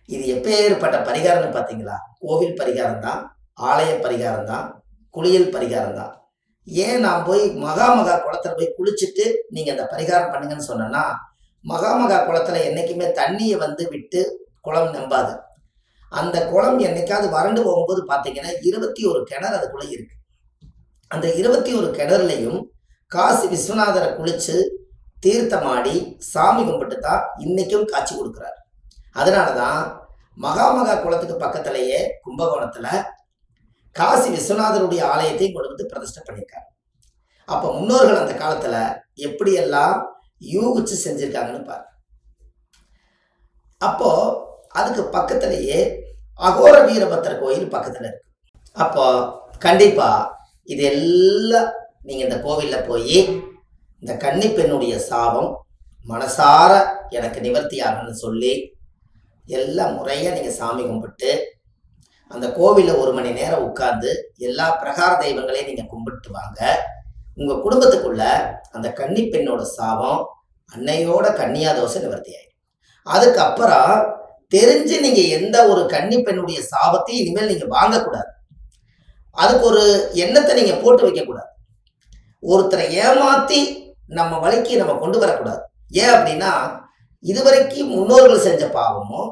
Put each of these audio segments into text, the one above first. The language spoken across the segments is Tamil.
இது எப்பேற்பட்ட பரிகாரம்னு பார்த்தீங்களா? கோவில் பரிகாரம் தான், ஆலய பரிகாரம் தான், குளியல் பரிகாரம் தான். ஏன் நான் போய் மகா குளத்துல போய் குளிச்சுட்டு நீங்க அந்த பரிகாரம் பண்ணுங்கன்னு சொன்னேன்னா, மகா குளத்துல என்னைக்குமே தண்ணிய விட்டு குளம் நம்பாது. அந்த குளம் என்னைக்காவது வறண்டு போகும்போது பார்த்தீங்கன்னா, 21 கிணறு அதுக்குள்ள இருக்கு. அந்த 21 கிணறுலயும் காசி விஸ்வநாதர குளிச்சு, தீர்த்தமாடி, சாமி கும்பிட்டு தான் இன்னைக்கும் காட்சி கொடுக்குறாரு. அதனால தான் மகா குளத்துக்கு பக்கத்திலேயே கும்பகோணத்துல காசி விஸ்வநாதருடைய ஆலயத்தை கொண்டு வந்து பிரதிஷ்டை பண்ணியிருக்காங்க. அப்ப முன்னோர்கள் அந்த காலத்துல எப்படியெல்லாம் யூகிச்சு செஞ்சிருக்காங்கன்னு பாரு. அப்போ அதுக்கு பக்கத்திலேயே அகோர வீரபத்திர கோயில் பக்கத்துல இருக்கு. அப்போ கண்டிப்பா இது எல்லாம் நீங்க இந்த கோவில்ல போய் இந்த கன்னி பெண்ணுடைய சாபம் மனசார எனக்கு நிவர்த்தி ஆகும்னு சொல்லி எல்லாம் முறையாக நீங்கள் சாமி கும்பிட்டு அந்த கோவிலில் 1 மணி நேரம் உட்கார்ந்து எல்லா பிரகார தெய்வங்களையும் நீங்கள் கும்பிட்டு வாங்க. உங்கள் குடும்பத்துக்குள்ள அந்த கன்னி பெண்ணோட சாபம் அன்னையோட கன்னியா தோசை நிவர்த்தி ஆயிடும். அதுக்கப்புறம் தெரிஞ்சு நீங்கள் எந்த ஒரு கன்னி பெண்ணுடைய சாபத்தையும் இனிமேல் நீங்கள் வாங்கக்கூடாது. அதுக்கு ஒரு எண்ணத்தை நீங்கள் போட்டு வைக்கக்கூடாது. ஒருத்தரை ஏமாற்றி நம்ம வழிக்கு நம்ம கொண்டு வரக்கூடாது. ஏன் அப்படின்னா, இதுவரைக்கும் முன்னோர்கள் செஞ்ச பாவமும்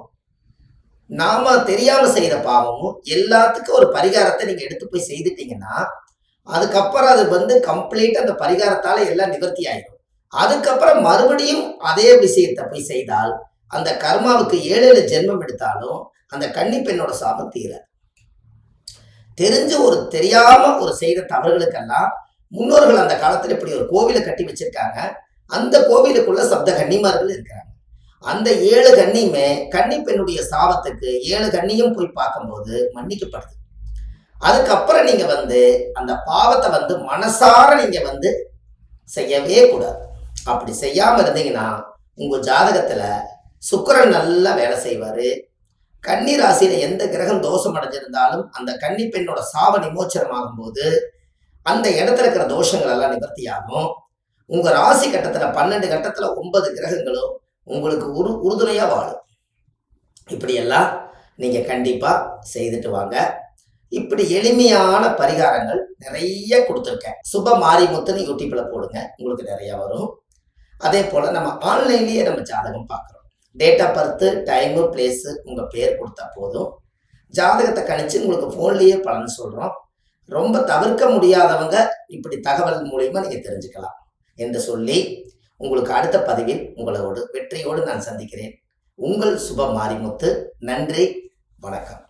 நாம தெரியாம செய்த பாவமும் எல்லாத்துக்கும் ஒரு பரிகாரத்தை நீங்க எடுத்து போய் செய்துட்டீங்கன்னா, அதுக்கப்புறம் அது கம்ப்ளீட்டா அந்த பரிகாரத்தால எல்லாம் நிவர்த்தி ஆயிடும். அதுக்கப்புறம் மறுபடியும் அதே விஷயத்தை போய் செய்தால் அந்த கர்மாவுக்கு 7 ஜென்மம் எடுத்தாலும் அந்த கன்னி பெண்ணோட சாபம் தீராது. தெரிஞ்சு தெரியாம செய்த தவறுகளுக்கெல்லாம் முன்னோர்கள் அந்த காலத்துல இப்படி ஒரு கோவிலை கட்டி வச்சிருக்காங்க. அந்த கோவிலுக்குள்ள சப்த கன்னிமார்கள் இருக்கிறாங்க. அந்த 7 கன்னியுமே கன்னி பெண்ணுடைய சாபத்துக்கு 7 கன்னியும் போய் பார்க்கும்போது மன்னிக்கப்படுது. அதுக்கப்புறம் நீங்க அந்த பாவத்தை மனசார நீங்க செய்யவே கூடாது. அப்படி செய்யாம இருந்தீங்கன்னா உங்க ஜாதகத்துல சுக்கிரன் நல்லா வேலை செய்வாரு. கன்னி ராசியில எந்த கிரகம் தோஷம் அடைஞ்சிருந்தாலும் அந்த கன்னி பெண்ணோட சாப நிமோச்சனம் ஆகும்போது அந்த இடத்துல இருக்கிற தோஷங்கள் எல்லாம் நிவர்த்தி ஆகும். உங்க ராசி கட்டத்துல 12 கட்டத்துல 9 கிரகங்களும் உங்களுக்கு உறுதுணையா வாழும். இப்படியெல்லாம் நீங்க கண்டிப்பா செய்துட்டு வாங்க. இப்படி எளிமையான பரிகாரங்கள் நிறைய கொடுத்துருக்கேன். சுப மாரிமுத்துன்னு யூடியூப்ல போடுங்க, உங்களுக்கு நிறைய வரும். அதே போல நம்ம ஆன்லைன்லயே நம்ம ஜாதகம் பார்க்குறோம். Date of birth, time, place, உங்க பேர் கொடுத்தா போதும். ஜாதகத்தை கணிச்சு உங்களுக்கு போன்லயே பலன் சொல்றோம். ரொம்ப தவிர்க்க முடியாதவங்க இப்படி தகவல் மூலியமா நீங்க தெரிஞ்சுக்கலாம் என்று சொல்லி உங்களுக்கு அடுத்த பதிவில் உங்களோடு வெற்றியோடு நான் சந்திக்கிறேன். உங்கள் சுப மாரிமுத்து. நன்றி, வணக்கம்.